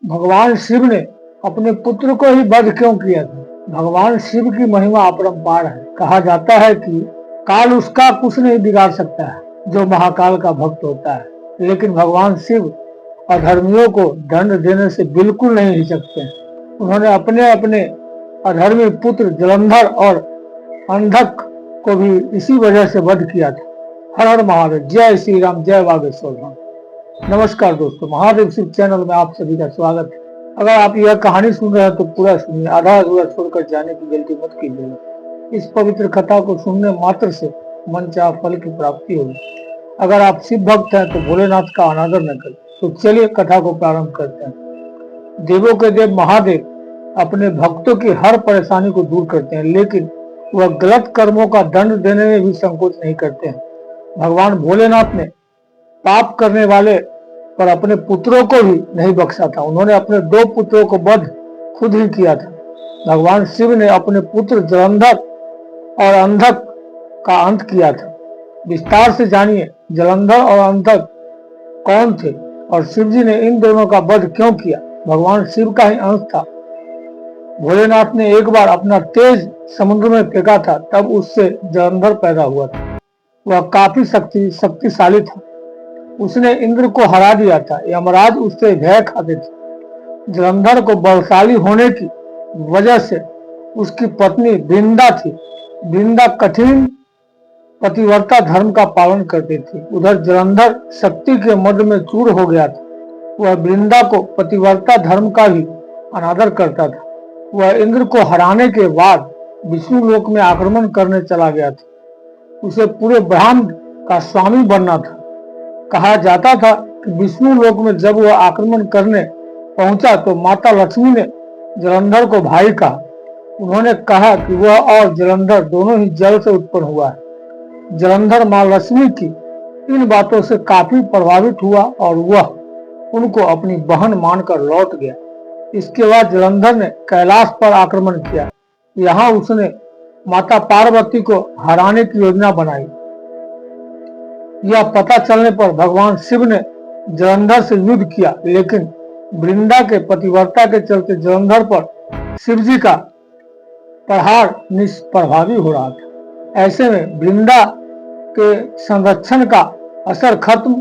भगवान शिव ने अपने पुत्र को ही वध क्यों किया था? भगवान शिव की महिमा अपरंपार है। कहा जाता है कि काल उसका कुछ नहीं बिगाड़ सकता है जो महाकाल का भक्त होता है, लेकिन भगवान शिव अधर्मियों को दंड देने से बिल्कुल नहीं हिचकते हैं। उन्होंने अपने अपने अधर्मी पुत्र जलंधर और अंधक को भी इसी वजह से वध किया था। हर हर महादेव, जय श्री राम, जय बागेश्वर धाम। नमस्कार दोस्तों, महादेव शिव चैनल में आप सभी का स्वागत है। अगर आप यह कहानी सुन रहे हैं तो पूरा सुनिए, आधा अधूरा छोड़कर जाने की गलती मत कीजिएगा। इस पवित्र कथा को सुनने मात्र से मनचाहा फल की प्राप्ति होगी। अगर आप शिव भक्त हैं तो भोलेनाथ का अनादर न करें। तो चलिए कथा को प्रारंभ करते हैं। देवों के देव महादेव अपने भक्तों की हर परेशानी को दूर करते हैं, लेकिन वह गलत कर्मों का दंड देने में भी संकोच नहीं करते हैं। भगवान भोलेनाथ ने पाप करने वाले पर अपने पुत्रों को भी नहीं बख्शा था। उन्होंने अपने 2 पुत्रों को वध खुद ही किया था। भगवान शिव ने अपने पुत्र जलंधर और अंधक का अंत किया था। विस्तार से जानिए जलंधर और अंधक कौन थे और शिव जी ने इन दोनों का वध क्यों किया। भगवान शिव का ही अंश था। भोलेनाथ ने एक बार अपना तेज समुद्र में फेंका था, तब उससे जलंधर पैदा हुआ था। वह काफी शक्तिशाली था। उसने इंद्र को हरा दिया था। यमराज उससे भय खाते थे। जलंधर को बलशाली होने की वजह से उसकी पत्नी वृंदा थी। वृंदा कठिन पतिव्रता धर्म का पालन करती थी। उधर जलंधर शक्ति के मद में चूर हो गया था। वह वृंदा को पतिव्रता धर्म का भी अनादर करता था। वह इंद्र को हराने के बाद विष्णु लोक में आक्रमण करने चला गया था। उसे पूरे ब्रह्मांड का स्वामी बनना था। कहा जाता था कि विष्णु लोक में जब वह आक्रमण करने पहुंचा तो माता लक्ष्मी ने जलंधर को भाई कहा। उन्होंने कहा कि वह और जलंधर दोनों ही जल से उत्पन्न हुआ है। जलंधर मां लक्ष्मी की इन बातों से काफी प्रभावित हुआ और वह उनको अपनी बहन मानकर लौट गया। इसके बाद जलंधर ने कैलाश पर आक्रमण किया। यहाँ उसने माता पार्वती को हराने की योजना बनाई। यह पता चलने पर भगवान शिव ने जलंधर से युद्ध किया, लेकिन वृंदा के पतिव्रता के चलते जलंधर पर शिव जी का प्रहार निष्प्रभावी हो रहा था। ऐसे में वृंदा के संरक्षण का असर खत्म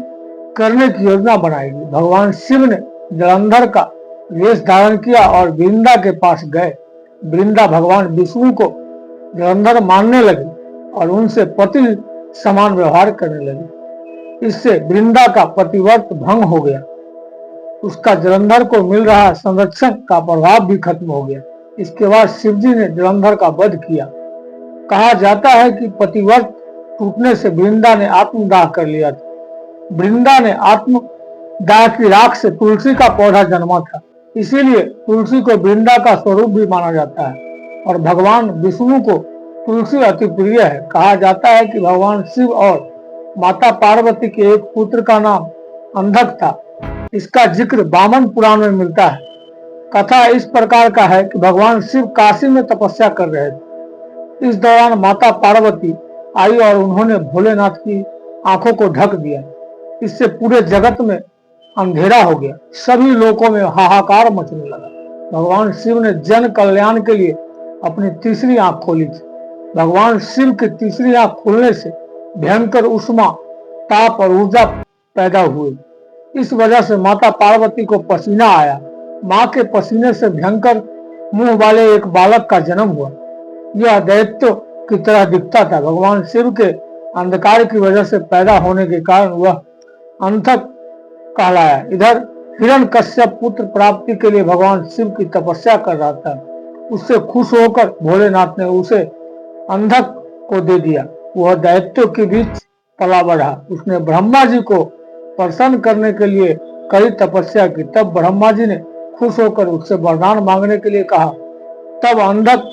करने की योजना बनाई गई। भगवान शिव ने जलंधर का वेश धारण किया और वृंदा के पास गए। वृंदा भगवान विष्णु को जलंधर मानने लगी और उनसे पति समान व्यवहार करने लगी। इससे वृंदा का पतिव्रत भंग हो गया। उसका जलंधर को मिल रहा संरक्षण का प्रभाव भी खत्म हो गया। इसके बाद शिव जी ने जलंधर का वध किया। कहा जाता है कि पतिव्रत टूटने से वृंदा ने आत्मदाह कर लिया था। वृंदा ने आत्मदाह की राख से तुलसी का पौधा जन्मा था। इसीलिए तुलसी को वृंदा का स्वरूप भी माना जाता है और भगवान विष्णु को तुलसी अति प्रिय है। कहा जाता है कि भगवान शिव और माता पार्वती के एक पुत्र का नाम अंधक था। इसका जिक्र वामन पुराण में मिलता है। कथा इस प्रकार का है कि भगवान शिव काशी में तपस्या कर रहे थे। इस दौरान माता पार्वती आई और उन्होंने भोलेनाथ की आंखों को ढक दिया। इससे पूरे जगत में अंधेरा हो गया। सभी लोगों में हाहाकार मचने लगा। भगवान शिव ने जन कल्याण के लिए अपनी तीसरी आंख खोली थी। भगवान शिव की तीसरी आंख खुलने से भयंकर उष्मा, ताप और ऊर्जा पैदा हुई। इस वजह से माता पार्वती को पसीना आया। माँ के पसीने से भयंकर मुंह वाले एक बालक का जन्म हुआ। यह दैत्य की तरह दिखता था। भगवान शिव के अंधकार की वजह से पैदा होने के कारण वह अंधक कहलाया। इधर हिरण्यकश्यप पुत्र प्राप्ति के लिए भगवान शिव की तपस्या कर रहा था। उससे खुश होकर भोलेनाथ ने उसे अंधक को दे दिया। वह दैत्यों के बीच पला बढ़ा। उसने ब्रह्मा जी को प्रसन्न करने के लिए कड़ी तपस्या की। तब ब्रह्मा जी ने खुश होकर उससे वरदान मांगने के लिए कहा। तब अंधक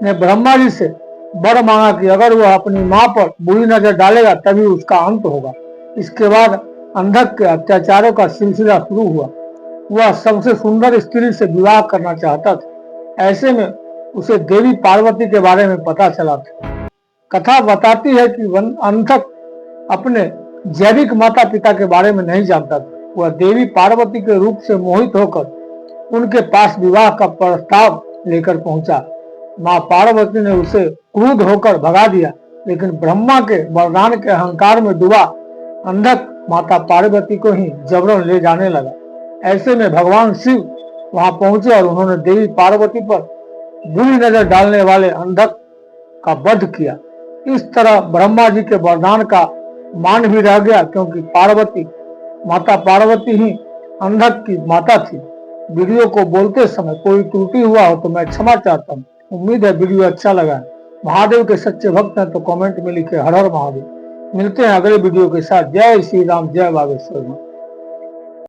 ने ब्रह्मा जी से वर मांगा कि अगर वह अपनी मां पर बुरी नजर डालेगा तभी उसका अंत होगा। इसके बाद अंधक के अत्याचारों का सिलसिला शुरू हुआ। वह सबसे सुंदर स्त्री से विवाह करना चाहता था। ऐसे में उसे देवी पार्वती के बारे में पता चला था। कथा बताती है कि अंधक अपने जैविक माता पिता के बारे में नहीं जानता था। वह देवी पार्वती के रूप से मोहित होकर उनके पास विवाह का प्रस्ताव लेकर पहुंचा। माँ पार्वती ने उसे क्रुद्ध होकर भगा दिया, लेकिन ब्रह्मा के वरदान के अहंकार में डूबा अंधक माता पार्वती को ही जबरन ले जाने लगा। ऐसे में भगवान शिव वहां पहुंचे और उन्होंने देवी पार्वती पर बुरी नजर डालने वाले अंधक का वध किया। इस तरह ब्रह्मा जी के वरदान का मान भी रह गया, क्योंकि माता पार्वती ही अंधक की माता थी। वीडियो को बोलते समय कोई त्रुटि हुआ हो तो मैं क्षमा चाहता हूँ। उम्मीद है वीडियो अच्छा लगा है। महादेव के सच्चे भक्त हैं तो कमेंट में लिखे हर हर महादेव। मिलते हैं अगले वीडियो के साथ। जय श्री राम, जय बागेश्वर।